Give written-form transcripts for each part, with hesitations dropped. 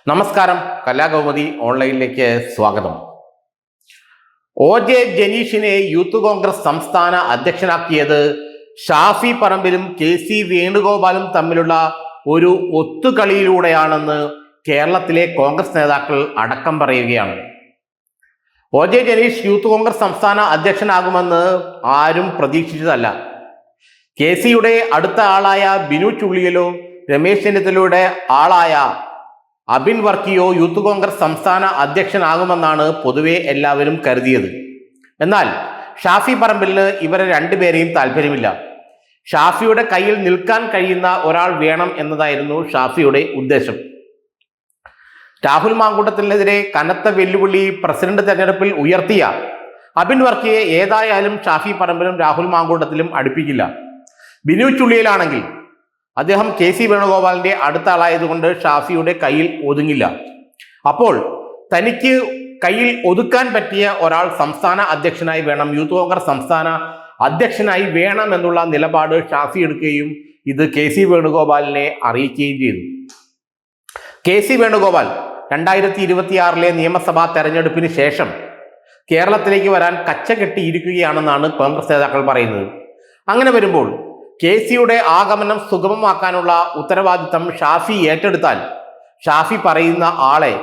നമസ്കാരം. കലാകൗമുദി ഓൺലൈനിലേക്ക് സ്വാഗതം. ജനീഷിനെ യൂത്ത് കോൺഗ്രസ് സംസ്ഥാന അധ്യക്ഷനാക്കിയത് ഷാഫി പറമ്പിലും KC വേണുഗോപാലും തമ്മിലുള്ള ഒരു ഒത്തുകളിയിലൂടെയാണെന്ന് കേരളത്തിലെ കോൺഗ്രസ് നേതാക്കൾ അടക്കം പറയുകയാണ്. ജനീഷ് യൂത്ത് കോൺഗ്രസ് സംസ്ഥാന അധ്യക്ഷനാകുമെന്ന് ആരും പ്രതീക്ഷിച്ചതല്ല. KCയുടെ അടുത്ത ആളായ ബിനു ചുള്ളിയലോ രമേശ് ചെന്നിത്തലയുടെ ആളായ അബിൻ വർക്കിയോ യൂത്ത് കോൺഗ്രസ് സംസ്ഥാന അധ്യക്ഷനാകുമെന്നാണ് പൊതുവെ എല്ലാവരും കരുതിയത്. എന്നാൽ ഷാഫി പറമ്പിലിന് ഇവരെ രണ്ടുപേരെയും താല്പര്യമില്ല. ഷാഫിയുടെ കയ്യിൽ നിൽക്കാൻ കഴിയുന്ന ഒരാൾ വേണം എന്നതായിരുന്നു ഷാഫിയുടെ ഉദ്ദേശം. രാഹുൽ മാങ്കൂട്ടത്തിനെതിരെ കനത്ത വെല്ലുവിളി പ്രസിഡന്റ് തെരഞ്ഞെടുപ്പിൽ ഉയർത്തിയ അബിൻ വർക്കിയെ ഏതായാലും ഷാഫി പറമ്പിലും രാഹുൽ മാങ്കൂട്ടത്തിലും അടുപ്പിക്കില്ല. ബിനു ചുള്ളിയിലാണെങ്കിൽ അദ്ദേഹം KC വേണുഗോപാലിന്റെ അടുത്ത ആളായതുകൊണ്ട് ഷാഫിയുടെ കയ്യിൽ ഒതുങ്ങില്ല. അപ്പോൾ തനിക്ക് കയ്യിൽ ഒതുക്കാൻ പറ്റിയ ഒരാൾ സംസ്ഥാന അധ്യക്ഷനായി വേണം, യൂത്ത് കോൺഗ്രസ് സംസ്ഥാന അധ്യക്ഷനായി വേണം എന്നുള്ള നിലപാട് ഷാഫി എടുക്കുകയും ഇത് KC വേണുഗോപാലിനെ അറിയിക്കുകയും ചെയ്തു. KC വേണുഗോപാൽ 2026 നിയമസഭാ തെരഞ്ഞെടുപ്പിന് ശേഷം കേരളത്തിലേക്ക് വരാൻ കച്ച കെട്ടിയിരിക്കുകയാണെന്നാണ് കോൺഗ്രസ് നേതാക്കൾ പറയുന്നത്. അങ്ങനെ വരുമ്പോൾ KCയുടെ ആഗമനം സുഗമമാക്കാനുള്ള ഉത്തരവാദിത്തം ഷാഫി ഏറ്റെടുത്താൽ ഷാഫി പറയുന്ന ആളെ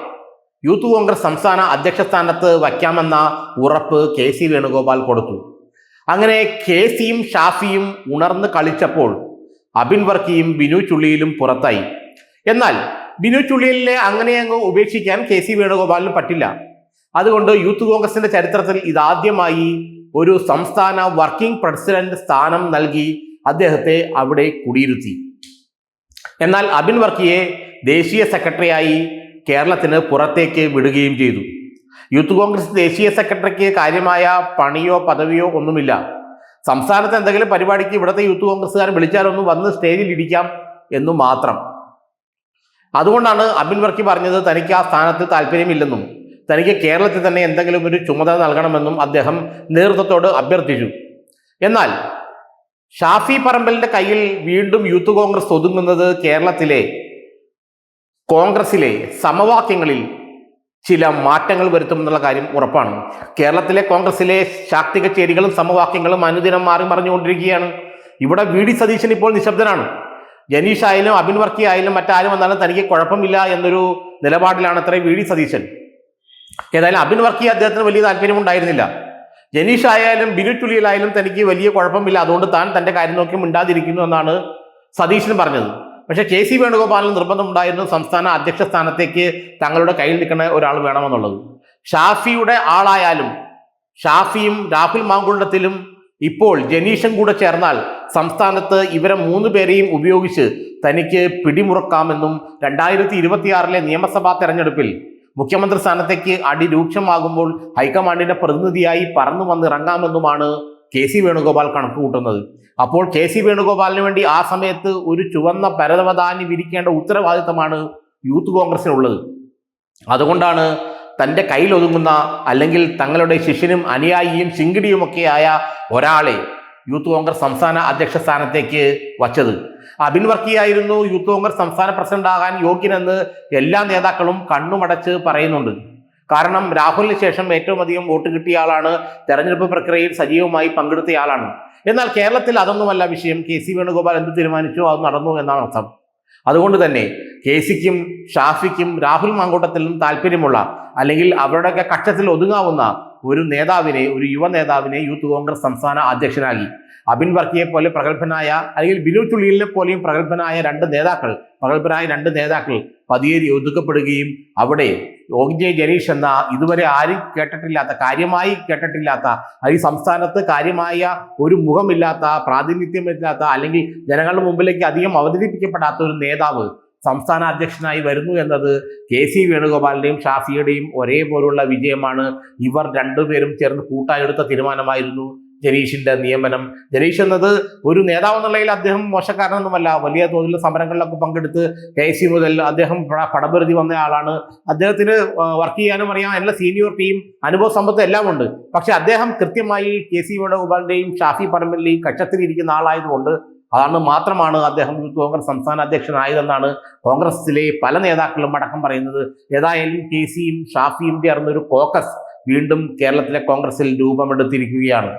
യൂത്ത് കോൺഗ്രസ് സംസ്ഥാന അധ്യക്ഷ സ്ഥാനത്ത് വയ്ക്കാമെന്ന ഉറപ്പ് KC വേണുഗോപാൽ കൊടുത്തു. അങ്ങനെ KCയും ഷാഫിയും ഉണർന്ന് കളിച്ചപ്പോൾ അബിൻ വർക്കിയും ബിനു ചുള്ളിയിലും പുറത്തായി. എന്നാൽ ബിനു ചുള്ളിയിലെ അങ്ങനെ അങ്ങ് ഉപേക്ഷിക്കാൻ KC വേണുഗോപാലിന് പറ്റില്ല. അതുകൊണ്ട് യൂത്ത് കോൺഗ്രസിന്റെ ചരിത്രത്തിൽ ഇതാദ്യമായി ഒരു സംസ്ഥാന വർക്കിംഗ് പ്രസിഡന്റ് സ്ഥാനം നൽകി അദ്ദേഹത്തെ അവിടെ കുടിയിരുത്തി. എന്നാൽ അബിൻ വർക്കിയെ ദേശീയ സെക്രട്ടറിയായി കേരളത്തിന് പുറത്തേക്ക് വിടുകയും ചെയ്തു. യൂത്ത് കോൺഗ്രസ് ദേശീയ സെക്രട്ടറിക്ക് കാര്യമായ പണിയോ പദവിയോ ഒന്നുമില്ല. സംസ്ഥാനത്ത് എന്തെങ്കിലും പരിപാടിക്ക് ഇവിടുത്തെ യൂത്ത് കോൺഗ്രസ്സുകാരൻ വിളിച്ചാലൊന്നും വന്ന് സ്റ്റേജിൽ ഇരിക്കാം എന്നു മാത്രം. അതുകൊണ്ടാണ് അബിൻ വർക്കി പറഞ്ഞത് തനിക്ക് ആ സ്ഥാനത്ത് താല്പര്യമില്ലെന്നും തനിക്ക് കേരളത്തിൽ തന്നെ എന്തെങ്കിലും ഒരു ചുമതല നൽകണമെന്നും അദ്ദേഹം നേതൃത്വത്തോട് അഭ്യർത്ഥിച്ചു. എന്നാൽ ഷാഫി പറമ്പലിന്റെ കയ്യിൽ വീണ്ടും യൂത്ത് കോൺഗ്രസ് ഒതുങ്ങുന്നത് കേരളത്തിലെ കോൺഗ്രസിലെ സമവാക്യങ്ങളിൽ ചില മാറ്റങ്ങൾ വരുത്തുമെന്നുള്ള കാര്യം ഉറപ്പാണ്. കേരളത്തിലെ കോൺഗ്രസിലെ ശാക്തിക ചേരികളും സമവാക്യങ്ങളും അനുദിനം മാറി മറിഞ്ഞുകൊണ്ടിരിക്കുകയാണ്. ഇവിടെ VD സതീശൻ ഇപ്പോൾ നിശബ്ദനാണ്. ജനീഷ് ആയാലും അബിൻ വർക്കി ആയാലും മറ്റാരും വന്നാലും തനിക്ക് കുഴപ്പമില്ല എന്നൊരു നിലപാടിലാണ് അത്ര VD സതീശൻ. ഏതായാലും അബിൻ വർക്കി അദ്ദേഹത്തിന് വലിയ താല്പര്യമുണ്ടായിരുന്നില്ല. ജനീഷ് ആയാലും ബിനു ചുള്ളിയിലായാലും തനിക്ക് വലിയ കുഴപ്പമില്ല, അതുകൊണ്ട് താൻ തന്റെ കാര്യം നോക്കി മിണ്ടാതിരിക്കുന്നു എന്നാണ് സതീശൻ പറഞ്ഞത്. പക്ഷെ KC വേണുഗോപാലിന് നിർബന്ധമുണ്ടായിരുന്നു സംസ്ഥാന അധ്യക്ഷ സ്ഥാനത്തേക്ക് തങ്ങളുടെ കയ്യിൽ നിൽക്കുന്ന ഒരാൾ വേണമെന്നുള്ളത്. ഷാഫിയുടെ ആളായാലും ഷാഫിയും രാഹുൽ മാങ്കുണ്ടത്തിലും ഇപ്പോൾ ജനീഷും കൂടെ ചേർന്നാൽ സംസ്ഥാനത്ത് ഇവരെ 3 പേരെയും ഉപയോഗിച്ച് തനിക്ക് പിടിമുറുക്കാമെന്നും 2026 നിയമസഭാ തെരഞ്ഞെടുപ്പിൽ മുഖ്യമന്ത്രി സ്ഥാനത്തേക്ക് അതിരൂക്ഷമാകുമ്പോൾ ഹൈക്കമാൻഡിന്റെ പ്രതിനിധിയായി പറന്നു വന്നിറങ്ങാമെന്നുമാണ് KC വേണുഗോപാൽ കണക്ക് കൂട്ടുന്നത്. അപ്പോൾ KC വേണുഗോപാലിന് വേണ്ടി ആ സമയത്ത് ഒരു ചുവന്ന പരവതാനി വിരിക്കേണ്ട ഉത്തരവാദിത്തമാണ് യൂത്ത് കോൺഗ്രസിനുള്ളത്. അതുകൊണ്ടാണ് തൻ്റെ കയ്യിലൊതുങ്ങുന്ന അല്ലെങ്കിൽ തങ്ങളുടെ ശിഷ്യനും അനുയായിയും ശിങ്കിടിയുമൊക്കെയായ ഒരാളെ യൂത്ത് കോൺഗ്രസ് സംസ്ഥാന അധ്യക്ഷ സ്ഥാനത്തേക്ക് വച്ചത്. അബിൻ വർക്കിയായിരുന്നു യൂത്ത് കോൺഗ്രസ് സംസ്ഥാന പ്രസിഡന്റ് ആകാൻ യോഗ്യനെന്ന് എല്ലാ നേതാക്കളും കണ്ണുമടച്ച് പറയുന്നുണ്ട്. കാരണം രാഹുലിന് ശേഷം ഏറ്റവും അധികം വോട്ട് കിട്ടിയ ആളാണ്, തെരഞ്ഞെടുപ്പ് പ്രക്രിയയിൽ സജീവമായി പങ്കെടുത്തയാളാണ്. എന്നാൽ കേരളത്തിൽ അതൊന്നുമല്ല വിഷയം. KC വേണുഗോപാൽ എന്ത് തീരുമാനിച്ചോ അത് നടന്നു എന്നാണ് അർത്ഥം. അതുകൊണ്ട് തന്നെ KCക്കും ഷാഫിക്കും രാഹുൽ മാങ്കൂട്ടത്തിലും താല്പര്യമുള്ള അല്ലെങ്കിൽ അവരുടെയൊക്കെ കക്ഷത്തിൽ ഒതുങ്ങാവുന്ന ഒരു നേതാവിനെ, ഒരു യുവ നേതാവിനെ യൂത്ത് കോൺഗ്രസ് സംസ്ഥാന അധ്യക്ഷനാക്കി. അബിൻ വർക്കിയെ പോലെ പ്രഗത്ഭനായ അല്ലെങ്കിൽ ബിനു ചുള്ളിയിലെ പോലെയും പ്രഗത്ഭനായ രണ്ട് നേതാക്കൾ പതിയെ ഒതുക്കപ്പെടുകയും അവിടെ ജനീഷ് എന്ന ഇതുവരെ ആരും കാര്യമായി കേട്ടിട്ടില്ലാത്ത ഈ സംസ്ഥാനത്ത് കാര്യമായ ഒരു മുഖമില്ലാത്ത, പ്രാതിനിധ്യമില്ലാത്ത അല്ലെങ്കിൽ ജനങ്ങളുടെ മുമ്പിലേക്ക് അധികം അവതരിപ്പിക്കപ്പെടാത്ത ഒരു നേതാവ് സംസ്ഥാന അധ്യക്ഷനായി വരുന്നു എന്നത് KC വേണുഗോപാലിന്റെയും ഷാഫിയുടെയും ഒരേപോലുള്ള വിജയമാണ്. ഇവർ രണ്ടുപേരും ചേർന്ന് കൂട്ടായെടുത്ത തീരുമാനമായിരുന്നു ജനീഷിന്റെ നിയമനം. ജനീഷ് എന്നത് ഒരു നേതാവ് എന്നുള്ളതിൽ അദ്ദേഹം മോശക്കാരനൊന്നുമല്ല. വലിയ തോതിൽ സമരങ്ങളിലൊക്കെ പങ്കെടുത്ത് KC മുതൽ അദ്ദേഹം പടപൊരുതി വന്ന ആളാണ്. അദ്ദേഹത്തിന് വർക്ക് ചെയ്യാനും അറിയാം, എല്ലാ സീനിയോറിറ്റിയും അനുഭവ സമ്പത്തും എല്ലാം ഉണ്ട്. പക്ഷെ അദ്ദേഹം കൃത്യമായി KC വേണുഗോപാലിന്റെയും ഷാഫി പറമ്പലിന്റെയും കക്ഷത്തിലിരിക്കുന്ന ആളായതുകൊണ്ട് അതാണ് മാത്രമാണ് അദ്ദേഹം യൂത്ത് കോൺഗ്രസ് സംസ്ഥാന അധ്യക്ഷനായതെന്നാണ് കോൺഗ്രസിലെ പല നേതാക്കളും അടക്കം പറയുന്നത്. ഏതായാലും കെ സിയും ഷാഫിയും ചേർന്നൊരു കോക്കസ് വീണ്ടും കേരളത്തിലെ കോൺഗ്രസിൽ രൂപമെടുത്തിരിക്കുകയാണ്.